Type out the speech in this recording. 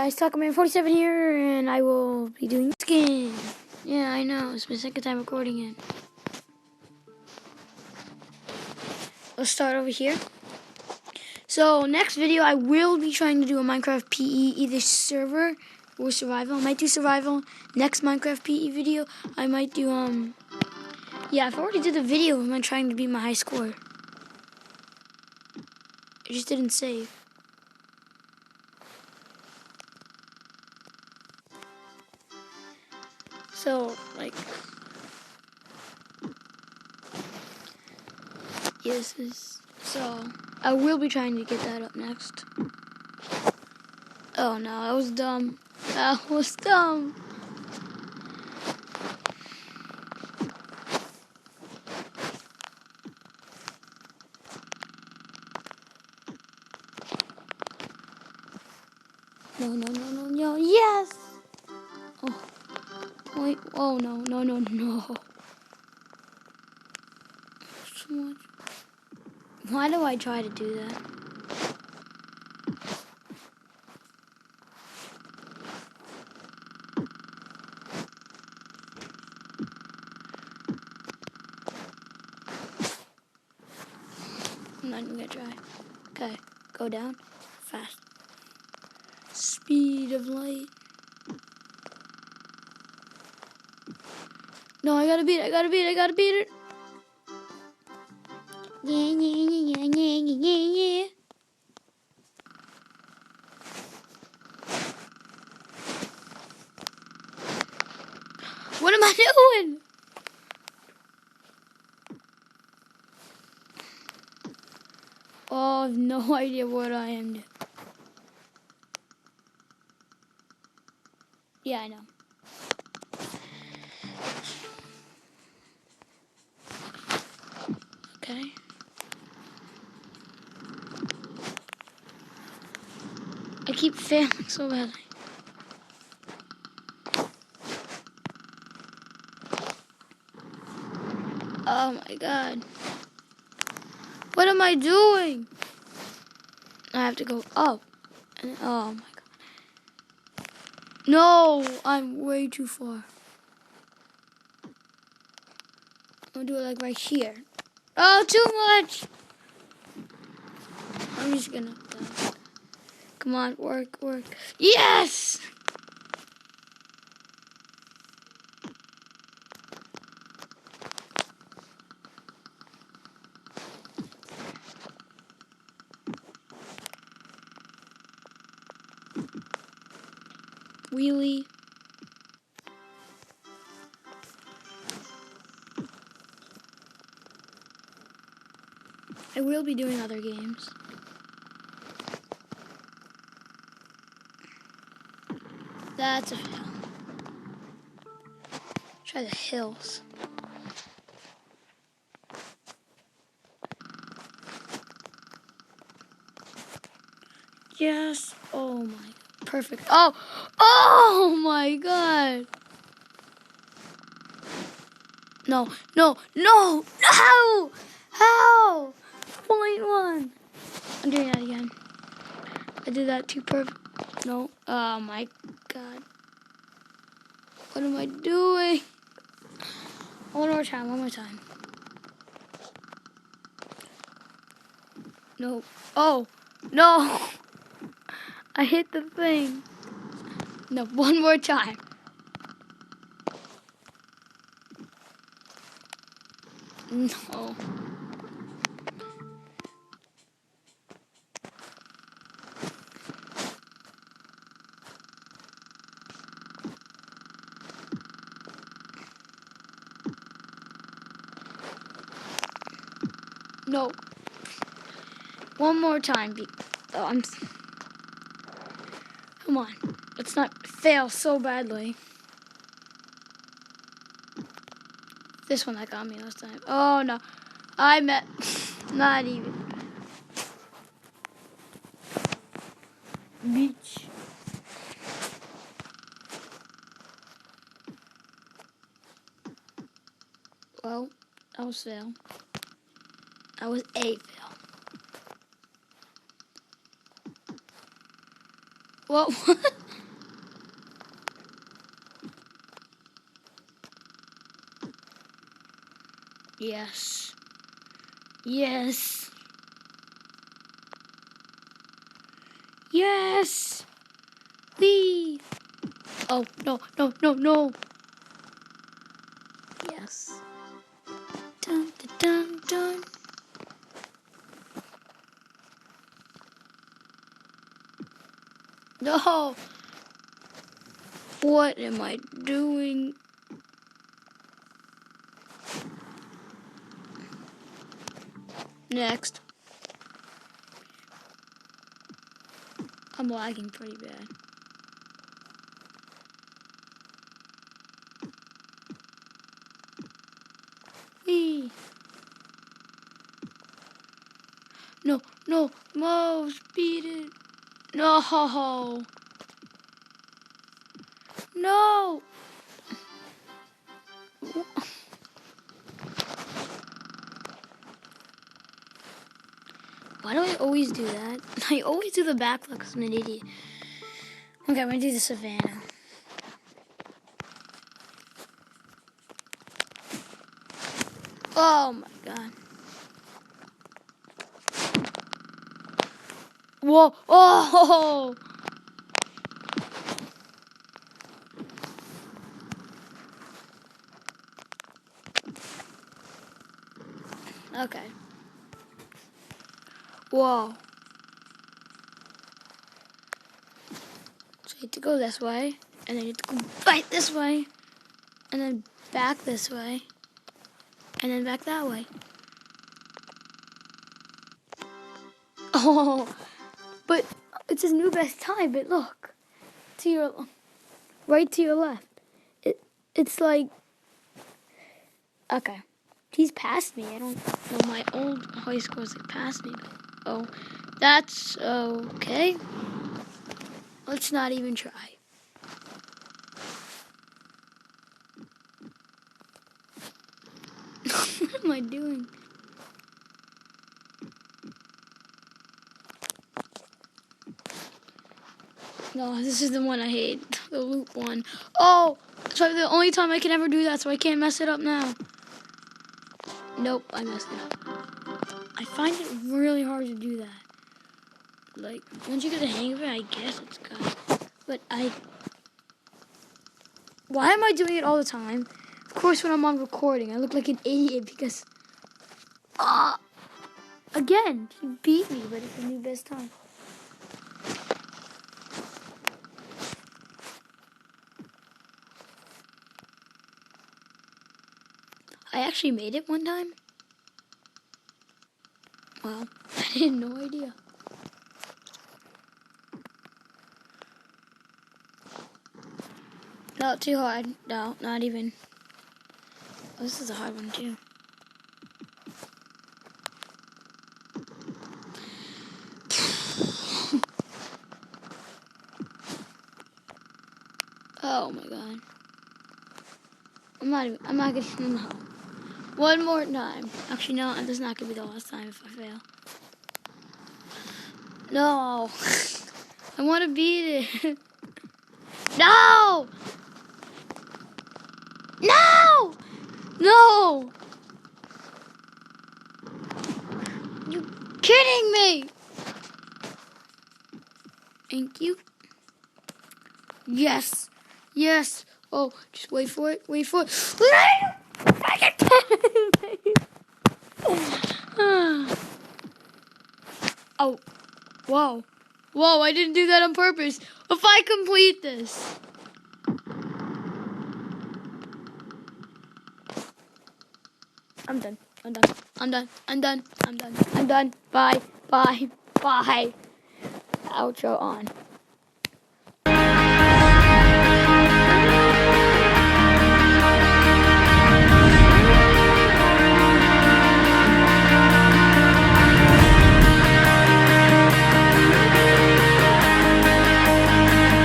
guys, TalkerMan47 here, and I will be doing skin. Yeah, I know, it's my second time recording it. Let's start over here. So, next video, I will be trying to do a Minecraft PE, either server or survival. I might do survival. Next Minecraft PE video, I might do, yeah, I've already did a video of mine trying to beat my high score. I just didn't save. So, like, yes, so I will be trying to get that up next. Oh no, that was dumb. That was dumb. No, yes! Oh, wait, oh no. So much. Why do I try to do that? I'm not even gonna try. Okay, go down, fast. Speed of light. No, I gotta beat it. Yeah. What am I doing? Oh, I have no idea what I am doing. Yeah, I know. Okay. I keep failing so badly. Oh my god. What am I doing? I have to go up. And, oh my god. No, I'm way too far. I'm gonna do it like right here. Oh, too much. I'm just gonna die. Come on, work. Yes! Wheelie. I will be doing other games. That's a fail. Try the hills. Yes. Oh my. Perfect. Oh my god. No. How? 0.1. I'm doing that again. I did that too perfect. No. Oh my god. What am I doing? One more time. No. Oh, no. I hit the thing. No, one more time. No. No. One more time. Oh, come on. Let's not fail so badly. This one that got me last time. Oh, no. Not even. Beach. Well, that was fail. That was a fail. Well, Yes. Yes. Yes. Whee. Oh, no, no, no, no. Yes. Dun, dun, dun, dun. No. What am I doing? Next. I'm lagging pretty bad. Whee. No, no, Mo, speed it. No. No. Why do I always do that? I always do the backflip because I'm an idiot. Okay, I'm gonna do the savannah. Oh my god. Whoa. Oh. Okay. Whoa. So you have to go this way, and then you have to go right this way, and then back this way, and then back that way. Oh, but it's his new best time. But look, to your right, to your left. It's like, okay, he's past me. I don't know, my old high scores like past me. But, oh, that's okay. Let's not even try. What am I doing? No, this is the one I hate. The loop one. Oh, it's probably the only time I can ever do that, so I can't mess it up now. Nope, I messed it up. I find it really hard to do that. Like, once you get the hang of it, I guess it's good. But why am I doing it all the time? Of course, when I'm on recording, I look like an idiot because, again, he beat me, but it's the new best time. I actually made it one time. Wow, I had no idea. Not too hard. No, not even. Oh, this is a hard one too. Oh my god. I'm not gonna, no. One more time. Actually, no, this is not gonna be the last time if I fail. No. I want to beat it. No! No! No! You kidding me? Thank you. Yes. Yes. Oh, just wait for it. Wait for it. Oh. Whoa. Whoa, I didn't do that on purpose. If I complete this. I'm done. I'm done. I'm done. I'm done. I'm done. I'm done. Bye. Bye. Bye. Outro on.